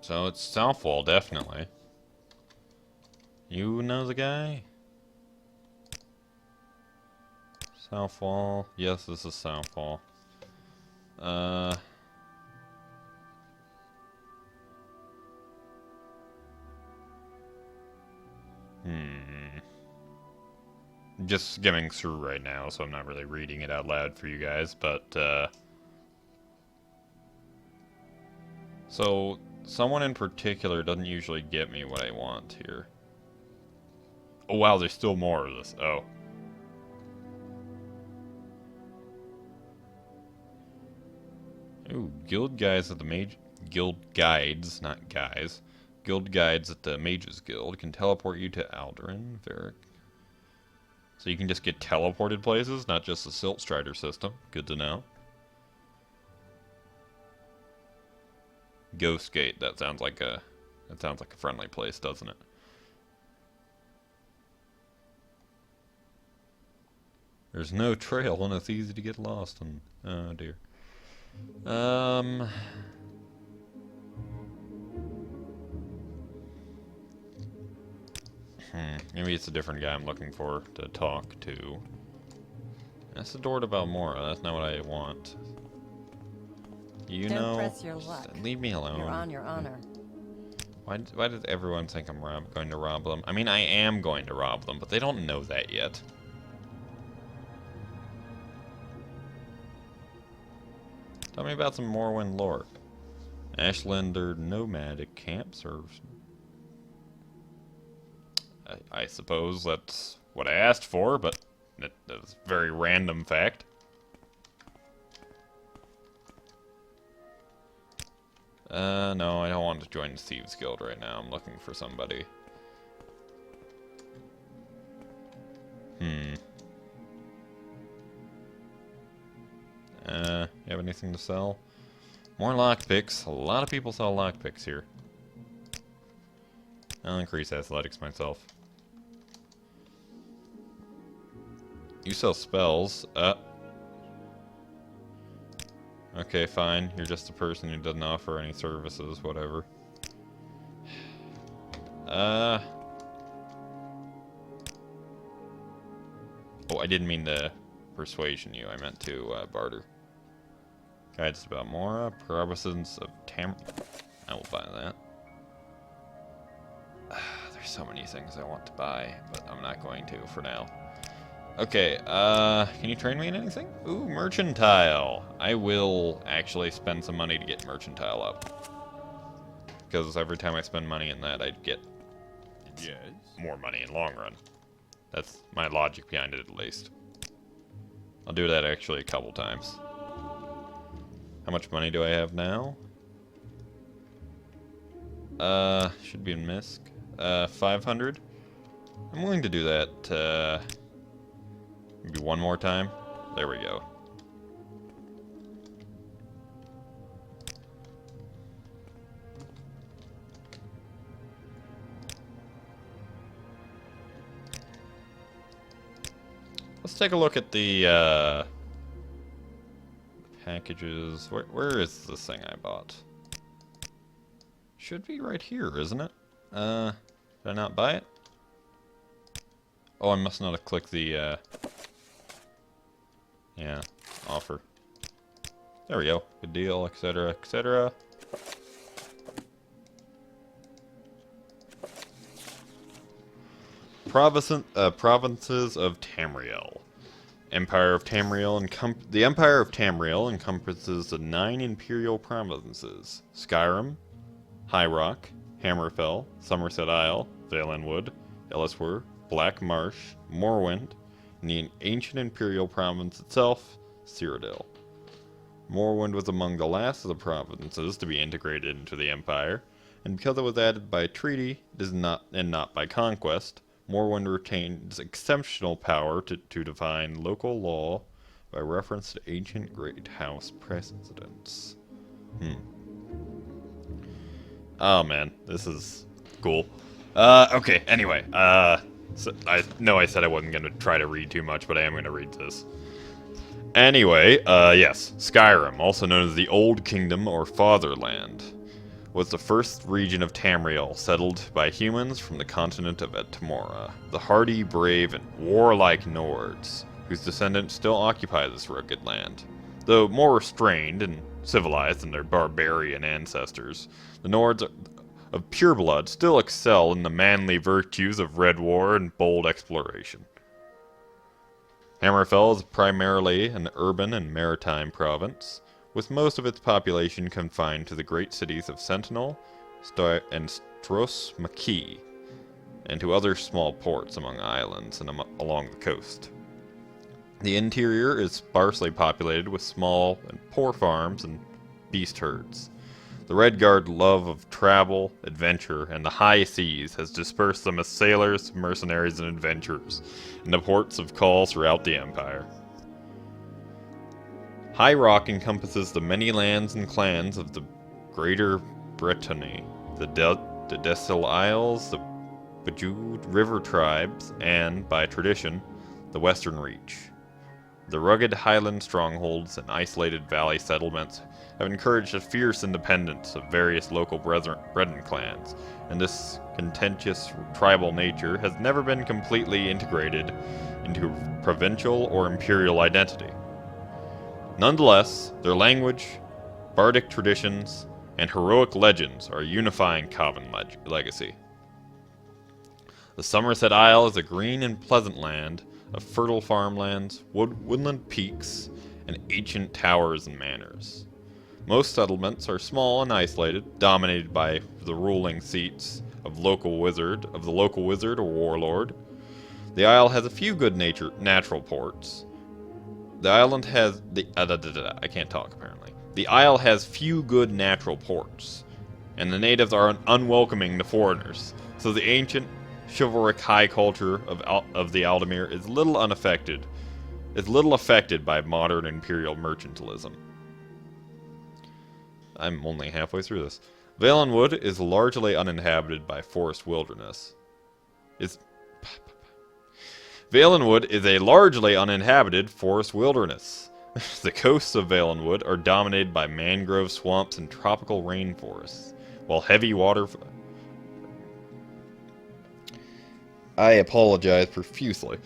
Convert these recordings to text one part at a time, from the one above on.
So it's Southwall, definitely. You know the guy? Southwall. Yes, this is Southwall. Hmm. Just skimming through right now, so I'm not really reading it out loud for you guys, but, so, someone in particular doesn't usually get me what I want here. Oh wow, there's still more of this. Oh. Ooh, guild guides at the mage... Guild guides, not guys. Guild guides at the Mages Guild can teleport you to Aldrin, Varric. So you can just get teleported places, not just the Silt Strider system. Good to know. Ghostgate, that sounds like a friendly place, doesn't it? There's no trail and it's easy to get lost and oh dear. Maybe it's a different guy I'm looking for to talk to. That's the door to Balmora. That's not what I want. You Don't know, press your luck. leave me alone. You're on your honor. Why does everyone think I'm going to rob them? I mean, I am going to rob them, but they don't know that yet. Tell me about some Morrowind lore. Ashlander nomadic camp serves. I suppose that's what I asked for, but that's a very random fact. No, I don't want to join the Thieves Guild right now. I'm looking for somebody. You have anything to sell? More lockpicks. A lot of people sell lockpicks here. I'll increase athletics myself. You sell spells. Okay, fine. You're just a person who doesn't offer any services, whatever. Oh, I didn't mean to persuasion you. I meant to barter. Guides about Mora, Provinces of Tam... I will buy that. There's so many things I want to buy, but I'm not going to for now. Okay, can you train me in anything? Ooh, Merchantile. I will actually spend some money to get Merchantile up. Because every time I spend money in that, I'd get more money in long run. That's my logic behind it, at least. I'll do that actually a couple times. How much money do I have now? Should be in Misk. 500? I'm willing to do that, maybe one more time. There we go. Let's take a look at the packages. Where is this thing I bought? Should be right here, isn't it? Did I not buy it? Oh, I must not have clicked the, yeah, offer. There we go. Good deal, etc., etc. Provinces of Tamriel. Empire of Tamriel the Empire of Tamriel encompasses the 9 imperial provinces: Skyrim, High Rock, Hammerfell, Somerset Isle, Valenwood, Elliswer, Black Marsh, Morrowind, and the ancient imperial province itself, Cyrodiil. Morrowind was among the last of the provinces to be integrated into the Empire, and because it was added by treaty and not by conquest, Morrowind retains exceptional power to define local law by reference to ancient Great House precedents. Oh man, this is cool. Okay, anyway, so I know I said I wasn't going to try to read too much, but I am going to read this. Anyway, yes, Skyrim, also known as the Old Kingdom or Fatherland. was the first region of Tamriel settled by humans from the continent of Etemora, the hardy, brave, and warlike Nords, whose descendants still occupy this rugged land. Though more restrained and civilized than their barbarian ancestors, the Nords of pure blood still excel in the manly virtues of red war and bold exploration. Hammerfell is primarily an urban and maritime province, with most of its population confined to the great cities of Sentinel and Stros M'Kee, and to other small ports among islands and along the coast. The interior is sparsely populated with small and poor farms and beast herds. The Redguard love of travel, adventure, and the high seas has dispersed them as sailors, mercenaries, and adventurers in the ports of call throughout the Empire. High Rock encompasses the many lands and clans of the Greater Brittany, the Desil Isles, the Bejewed River tribes, and, by tradition, the Western Reach. The rugged highland strongholds and isolated valley settlements have encouraged a fierce independence of various local brethren clans, and this contentious tribal nature has never been completely integrated into provincial or imperial identity. Nonetheless, their language, bardic traditions, and heroic legends are a unifying common legacy. The Somerset Isle is a green and pleasant land of fertile farmlands, woodland peaks, and ancient towers and manors. Most settlements are small and isolated, dominated by the ruling seats of the local wizard or warlord. The isle has a few good natural ports. The island has I can't talk apparently. The isle has few good natural ports, and the natives are unwelcoming to foreigners. So the ancient, chivalric high culture of the Aldemir is little affected by modern imperial mercantilism. I'm only halfway through this. Valenwood is largely uninhabited by forest wilderness. Valenwood is a largely uninhabited forest wilderness. The coasts of Valenwood are dominated by mangrove swamps and tropical rainforests, while heavy water... I apologize profusely.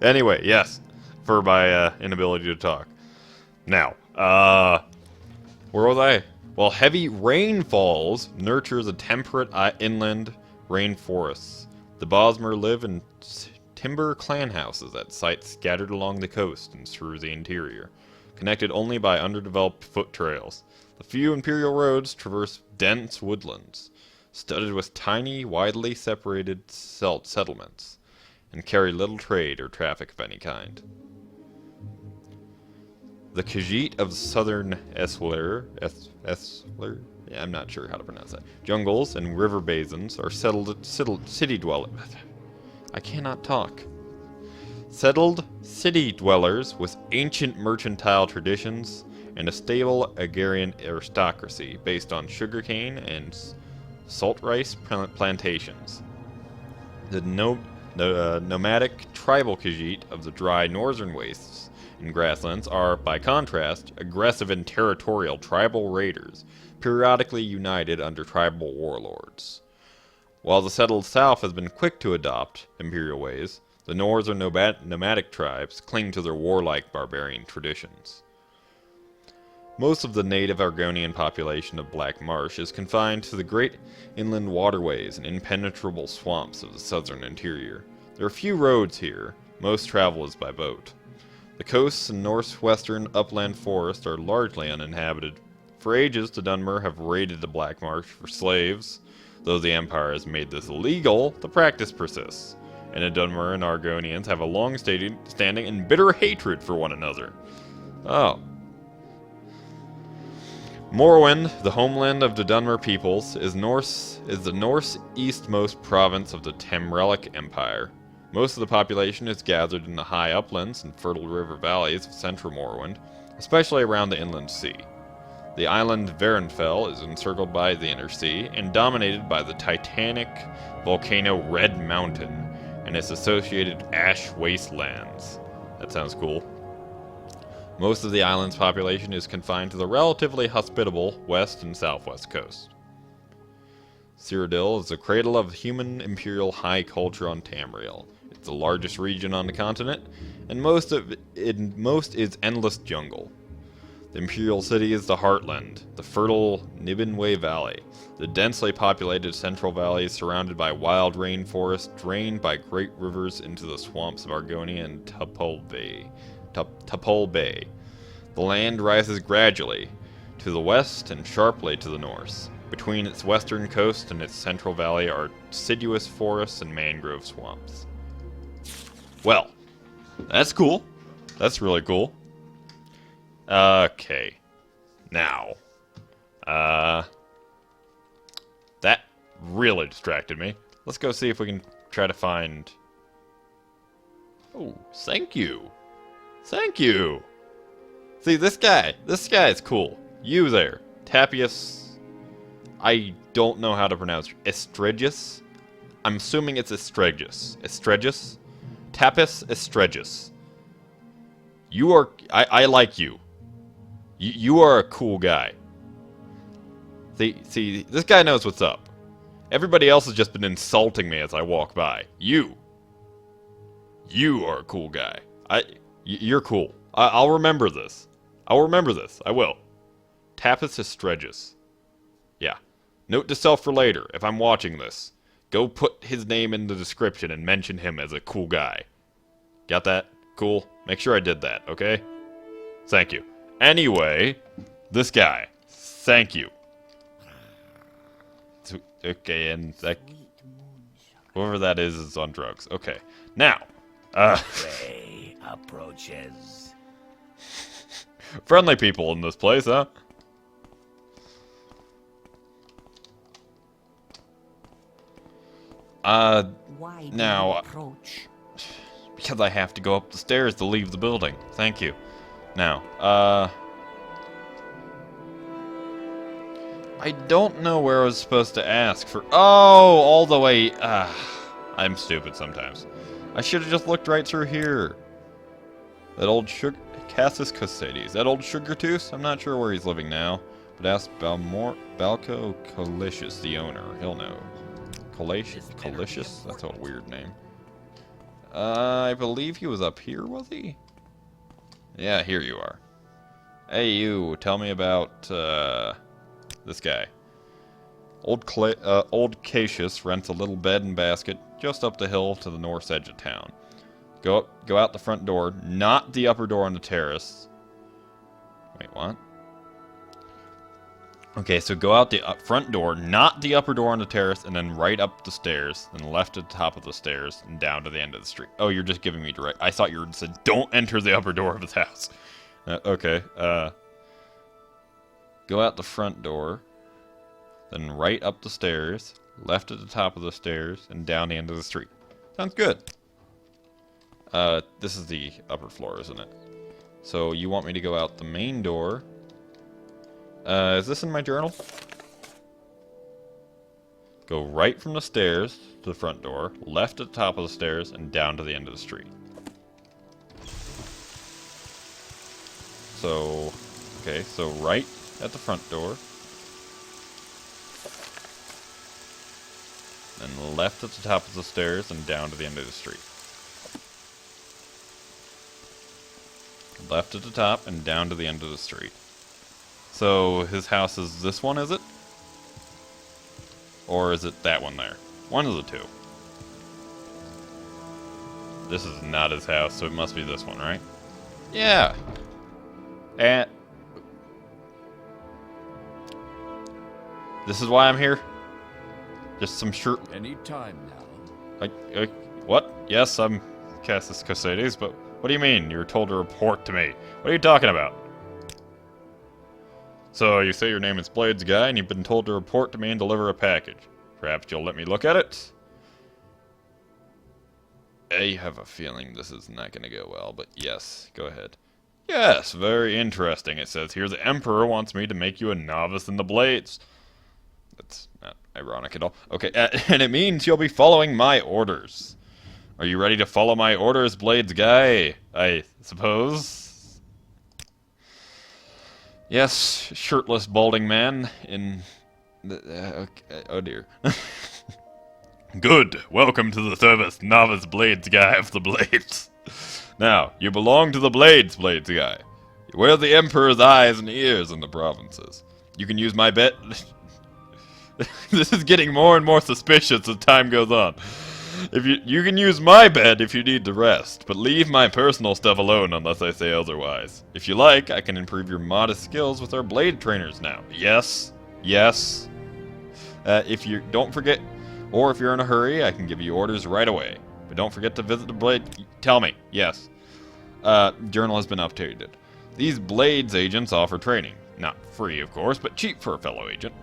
Anyway, yes, for my inability to talk. Now, where was I? While heavy rainfalls nurtures a temperate inland rainforests. The Bosmer live in timber clan houses at sites scattered along the coast and through the interior, connected only by underdeveloped foot trails. The few imperial roads traverse dense woodlands, studded with tiny, widely separated settlements, and carry little trade or traffic of any kind. The Khajiit of southern Eswler, I'm not sure how to pronounce that. Jungles and river basins are settled city dwellers. I cannot talk. Settled city dwellers with ancient mercantile traditions and a stable agrarian aristocracy based on sugarcane and salt rice plantations. The nomadic tribal Khajiit of the dry northern wastes and grasslands are, by contrast, aggressive and territorial tribal raiders, periodically united under tribal warlords. While the settled south has been quick to adopt imperial ways, the northern nomadic tribes cling to their warlike barbarian traditions. Most of the native Argonian population of Black Marsh is confined to the great inland waterways and impenetrable swamps of the southern interior. There are few roads here, most travel is by boat. The coasts and northwestern upland forests are largely uninhabited. For ages, the Dunmer have raided the Black Marsh for slaves. Though the Empire has made this illegal, the practice persists, and the Dunmer and Argonians have a long-standing and bitter hatred for one another. Oh. Morrowind, the homeland of the Dunmer peoples, is the northeastmost province of the Tamrelic Empire. Most of the population is gathered in the high uplands and fertile river valleys of central Morrowind, especially around the inland sea. The island Varenfell is encircled by the inner sea and dominated by the titanic volcano Red Mountain and its associated ash wastelands. That sounds cool. Most of the island's population is confined to the relatively hospitable west and southwest coast. Cyrodiil is the cradle of human imperial high culture on Tamriel. It's the largest region on the continent, and most is endless jungle. The imperial city is the Heartland, the fertile Nibinway Valley. The densely populated Central Valley is surrounded by wild rainforest, drained by great rivers into the swamps of Argonia and Tupol Bay. The land rises gradually to the west and sharply to the north. Between its western coast and its central valley are deciduous forests and mangrove swamps. Well, that's cool. That's really cool. Okay. Now, that really distracted me. Let's go see if we can try to find... Oh, thank you. Thank you. See, this guy is cool. You there, Tapius... I don't know how to pronounce it. Estredius? I'm assuming it's Estredius. Estredius? Tapis Estredius. You are... I like you. You are a cool guy. See, this guy knows what's up. Everybody else has just been insulting me as I walk by. You are a cool guy. You're cool. I'll remember this. I'll remember this. I will. Tapis Estredius. Yeah. Note to self for later, if I'm watching this. Go put his name in the description and mention him as a cool guy. Got that? Cool? Make sure I did that, okay? Thank you. Anyway, this guy. Thank you. Okay, and that... whoever that is on drugs. Okay. Now, Prey approaches. friendly people in this place, huh? Why now, approach? because I have to go up the stairs to leave the building. Thank you. Now, I don't know where I was supposed to ask for... Oh, all the way... I'm stupid sometimes. I should have just looked right through here. That old Cassis Custodies. That old Sugar Tooth? I'm not sure where he's living now. But ask Balco Calicious, the owner. He'll know. Calicious? That's a weird name. I believe he was up here, was he? Yeah, here you are. Hey, you. Tell me about, this guy. Old Cassius rents a little bed and basket just up the hill to the north edge of town. Go out the front door, not the upper door on the terrace. Wait, what? Okay, so go out the front door, not the upper door on the terrace, and then right up the stairs, then left at the top of the stairs, and down to the end of the street. Oh, you're just giving me direct... I thought you said, don't enter the upper door of his house. Okay, go out the front door, then right up the stairs, left at the top of the stairs, and down the end of the street. Sounds good. This is the upper floor, isn't it? So you want me to go out the main door... is this in my journal? Go right from the stairs to the front door, left at the top of the stairs, and down to the end of the street. So, okay, so right at the front door, then left at the top of the stairs, and down to the end of the street. Left at the top, and down to the end of the street. So, his house is this one, is it? Or is it that one there? One of the two. This is not his house, so it must be this one, right? Yeah! And... this is why I'm here? Just some shirt... Any time now. What? Yes, I'm Cassis Custodies, but what do you mean? You were told to report to me. What are you talking about? So, you say your name is Blades Guy, and you've been told to report to me and deliver a package. Perhaps you'll let me look at it? I have a feeling this is not going to go well, but yes, go ahead. Yes, very interesting. It says here the Emperor wants me to make you a novice in the blades. That's not ironic at all. Okay, and it means you'll be following my orders. Are you ready to follow my orders, Blades Guy? I suppose? Yes, shirtless, balding man in... okay, oh dear. Good. Welcome to the service, novice blades guy of the blades. Now, you belong to the blades guy. You wear the Emperor's eyes and ears in the provinces. You can use my bet. This is getting more and more suspicious as time goes on. If you can use my bed if you need to rest, but leave my personal stuff alone unless I say otherwise. If you like, I can improve your modest skills with our blade trainers now. Yes, yes. If you don't forget, or if you're in a hurry, I can give you orders right away. But don't forget to visit the blade. Tell me. Yes. Journal has been updated. These blades agents offer training. Not free, of course, but cheap for a fellow agent.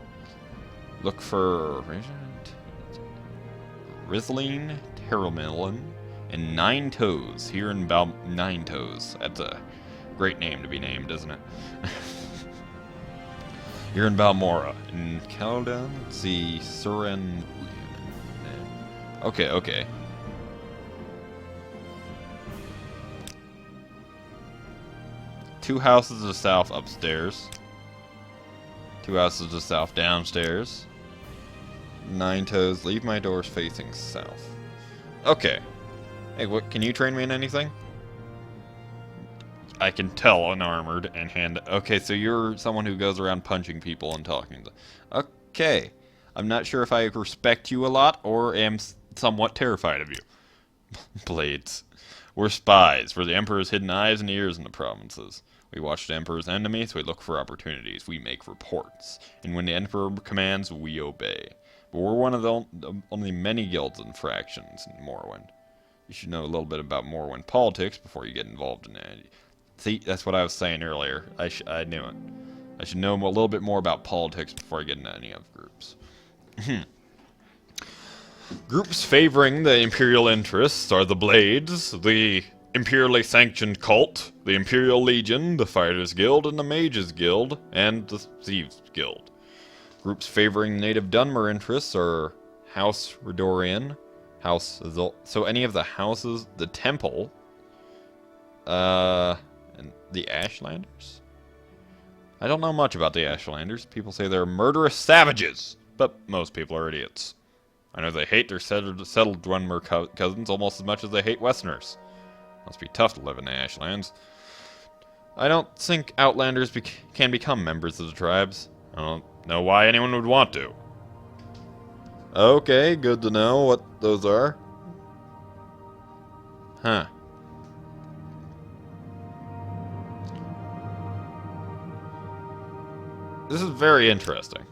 Look for Rizzling, Terramelon, and Nine Toes here in Nine Toes. That's a great name to be named, isn't it? Here in Balmora. In Caledon, the Suren. Okay, okay. Two houses to the south upstairs. Two houses to the south downstairs. Nine Toes, leave my doors facing south. Okay. Hey, what, can you train me in anything? I can tell unarmored and hand... Okay, so you're someone who goes around punching people and talking to them. Okay. I'm not sure if I respect you a lot or am somewhat terrified of you. Blades. We're spies. We're the Emperor's hidden eyes and ears in the provinces. We watch the Emperor's enemies, we look for opportunities, we make reports. And when the Emperor commands, we obey. But we're one of the only many guilds and fractions in Morrowind. You should know a little bit about Morrowind politics before you get involved in it. See, that's what I was saying earlier. I knew it. I should know a little bit more about politics before I get into any of groups. Groups favoring the Imperial interests are the Blades, the Imperially Sanctioned Cult, the Imperial Legion, the Fighters Guild, and the Mages Guild, and the Thieves Guild. Groups favoring native Dunmer interests are House Redorian, House Azul. So any of the houses, the Temple, and the Ashlanders? I don't know much about the Ashlanders. People say they're murderous savages, but most people are idiots. I know they hate their settled Dunmer cousins almost as much as they hate Westerners. Must be tough to live in the Ashlands. I don't think Outlanders can become members of the tribes. I don't know why anyone would want to. Okay, good to know what those are. Huh. This is very interesting.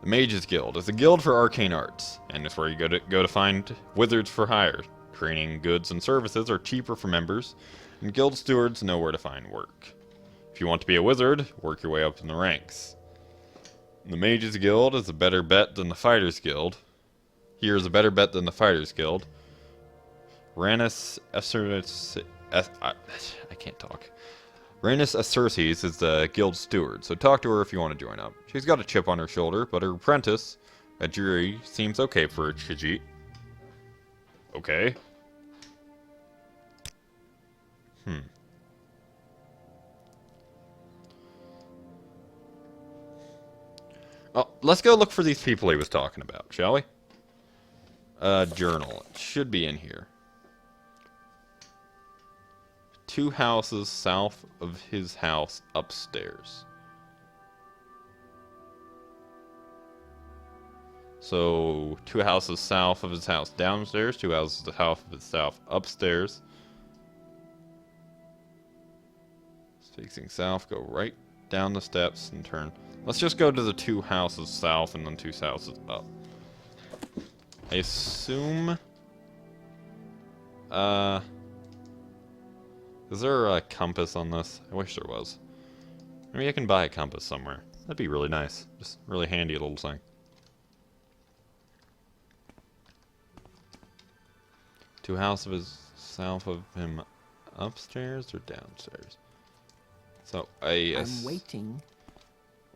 The Mages Guild is a guild for arcane arts, and it's where you go to find wizards for hire. Training, goods, and services are cheaper for members, and guild stewards know where to find work. If you want to be a wizard, work your way up in the ranks. The Mages Guild is a better bet than the Fighters Guild. Here is a better bet than the Fighters Guild. Ranus Acertes... I can't talk. Ranus Acertes is the guild steward, so talk to her if you want to join up. She's got a chip on her shoulder, but her apprentice, Ajiri, seems okay for a Chijit. Okay. Well, let's go look for these people he was talking about, shall we? Journal. It should be in here. Two houses south of his house upstairs. So, two houses south of his house downstairs, two houses south of his house upstairs. Facing south, go right down the steps and turn. Let's just go to the two houses south and then two houses up. I assume... is there a compass on this? I wish there was. Maybe I can buy a compass somewhere. That'd be really nice. Just really handy little thing. Two houses south of him upstairs or downstairs? So, I'm waiting.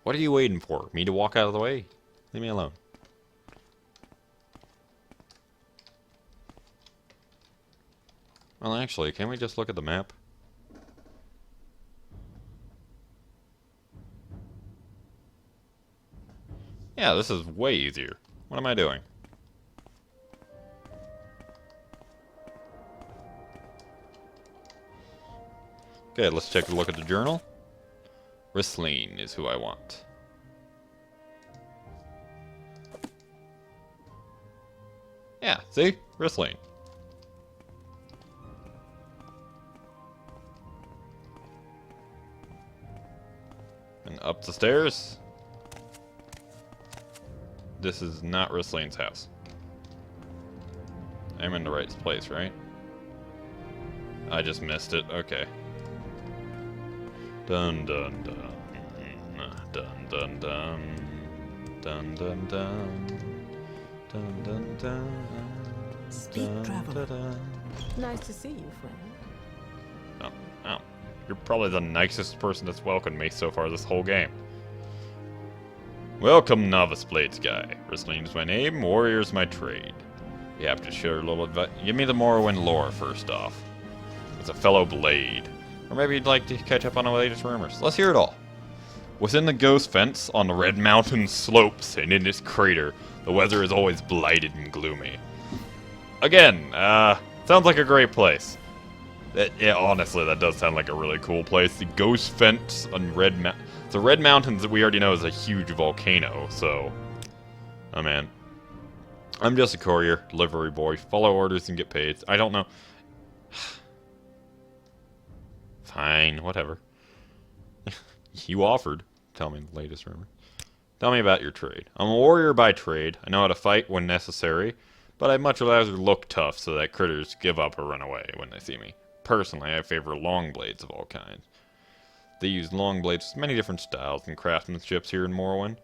What are you waiting for? Me to walk out of the way? Leave me alone. Well, actually, can't we just look at the map? Yeah, this is way easier. What am I doing? Okay, let's take a look at the journal. Ristline is who I want. Yeah, see? Ristline. And up the stairs. This is not Ristline's house. I'm in the right place, right? I just missed it. Okay. Dun dun dun. Dun dun dun. Dun dun dun. Dun dun dun. Speak, traveler. Nice to see you, friend. Oh, oh. You're probably the nicest person that's welcomed me so far this whole game. Welcome, Novice Blades guy. Ristline's my name, Warrior's my trade. You have to share a little advice. Give me the Morrowind lore first off. As a fellow blade. Or maybe you'd like to catch up on the latest rumors. Let's hear it all. Within the ghost fence, on the Red Mountain slopes, and in this crater, the weather is always blighted and gloomy. Again, sounds like a great place. Yeah, honestly, that does sound like a really cool place. The ghost fence on Red Mountain. The Red Mountains that we already know is a huge volcano, so... Oh, man. I'm just a courier, delivery boy, follow orders and get paid. I don't know. Fine, whatever. You offered. Tell me the latest rumor. Tell me about your trade. I'm a warrior by trade. I know how to fight when necessary, but I'd much rather look tough so that critters give up or run away when they see me. Personally, I favor long blades of all kinds. They use long blades with many different styles and craftsmanships here in Morrowind,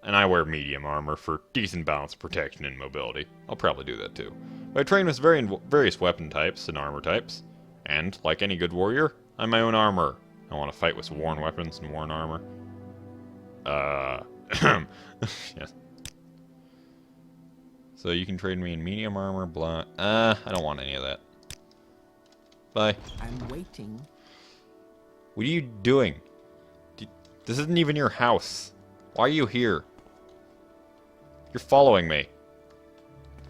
and I wear medium armor for decent balance of protection and mobility. I'll probably do that too. But I train with various weapon types and armor types, and, like any good warrior, I'm my own armor. I want to fight with worn weapons and worn armor. Yes. So you can trade me in medium armor, blah. I don't want any of that. Bye. I'm waiting. What are you doing? This isn't even your house. Why are you here? You're following me.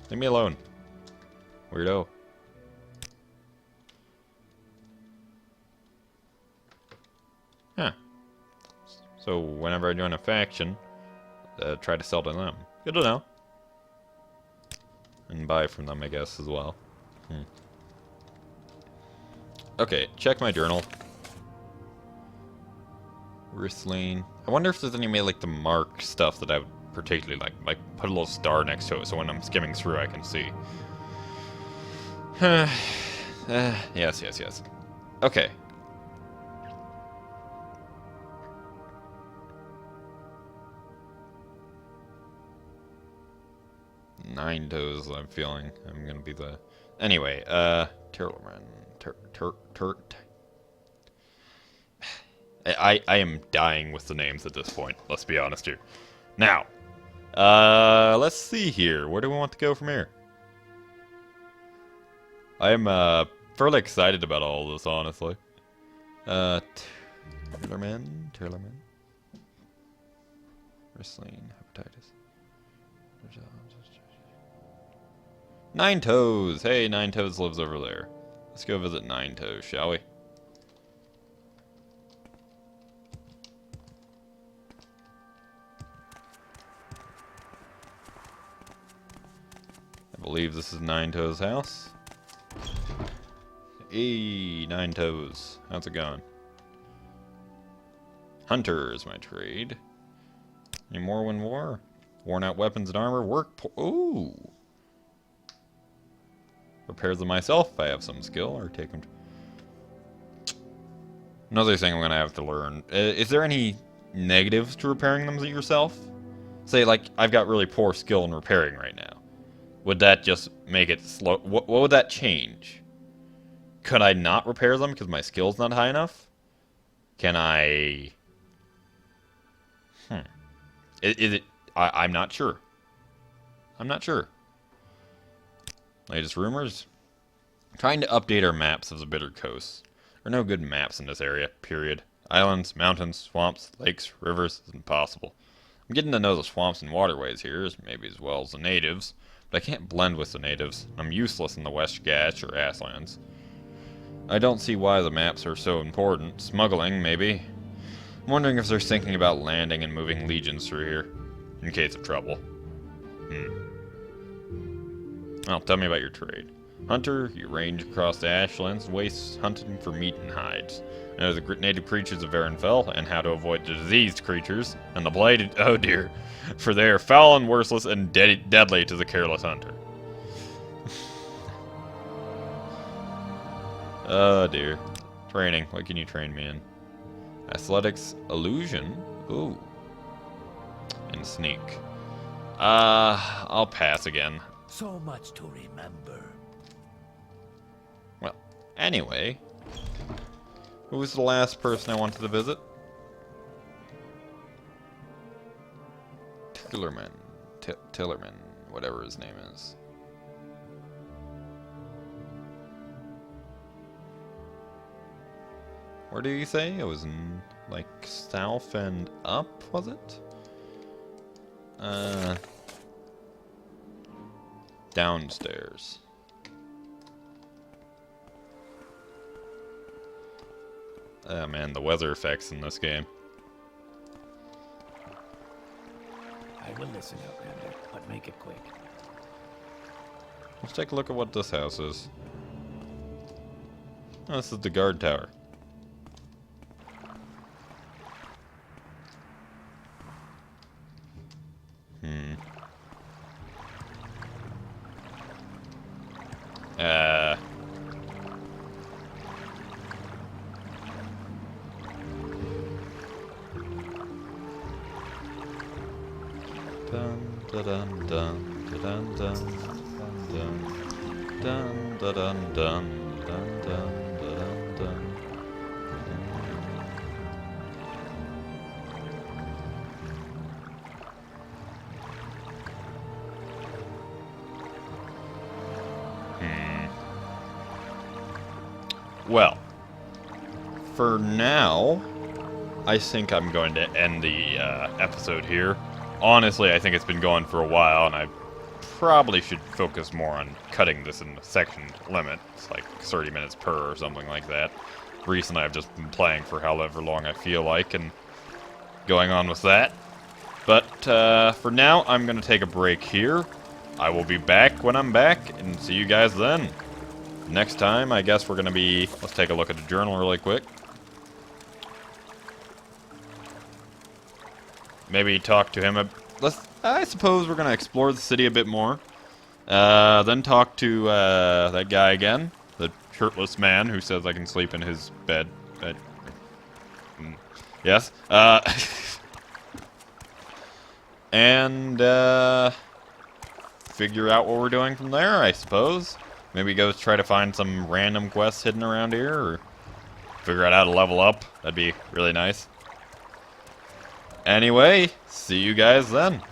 Leave me alone. Weirdo. Huh. So whenever I join a faction, try to sell to them. Good to know. And buy from them, I guess, as well. Okay, check my journal. Ristline. I wonder if there's any way, like, the mark stuff that I would particularly like. Like, put a little star next to it so when I'm skimming through I can see. Yes. Okay. Nine toes, I'm feeling. I'm gonna be the... Anyway, Terleman. I am dying with the names at this point, let's be honest here. Now, let's see here. Where do we want to go from here? I am, fairly excited about all this, honestly. Terleman. Ristline, hepatitis. Nine Toes! Hey, Nine Toes lives over there. Let's go visit Nine Toes, shall we? I believe this is Nine Toes' house. Hey, Nine Toes. How's it going? Hunter is my trade. Any Morrowind War? Worn out weapons and armor. Ooh! Repair them myself if I have some skill, or take them. Another thing I'm gonna have to learn. Is there any negatives to repairing them yourself? Say, like, I've got really poor skill in repairing right now. Would that just make it slow? What would that change? Could I not repair them because my skill's not high enough? Can I... Is it... I'm not sure. I'm not sure. Latest rumors? Trying to update our maps of the Bitter Coast. There are no good maps in this area, period. Islands, mountains, swamps, lakes, rivers is impossible. I'm I'm getting to know the swamps and waterways here, maybe as well as the natives, but I can't blend with the natives. I'm useless in the West Gatch or Asslands. I don't see why the maps are so important. Smuggling, maybe. I'm wondering if they're thinking about landing and moving legions through here, in case of trouble. Well, tell me about your trade. Hunter, you range across the ashlands and wastes hunting for meat and hides. I know the native creatures of Varenfell, and how to avoid the diseased creatures, and the blighted, oh dear, for they are foul and worthless and deadly to the careless hunter. Oh dear. Training, what can you train me in? Athletics, illusion, ooh, and sneak. I'll pass again. So much to remember. Well, anyway, who was the last person I wanted to visit? Tillerman, whatever his name is. Where did you say? It was in, like, south and up, was it? Downstairs. Oh man, the weather effects in this game. I will listen, Outlander, but make it quick. Let's take a look at what this house is. Oh, this is the guard tower. Dun dun dun dun dun dun dun dun dun dun dun dun dun. Well, for now, I think I'm going to end the episode here. Honestly, I think it's been going for a while, and I probably should focus more on cutting this in the section limit. It's like 30 minutes per or something like that. Recently, I've just been playing for however long I feel like, and going on with that. But for now, I'm going to take a break here. I will be back when I'm back, and see you guys then. Next time, I guess we're going to be... Let's take a look at the journal really quick. Maybe talk to him. I suppose we're going to explore the city a bit more. Then talk to that guy again. The shirtless man who says I can sleep in his bed. Yes. And figure out what we're doing from there, I suppose. Maybe go try to find some random quests hidden around here, or figure out how to level up. That'd be really nice. Anyway, see you guys then.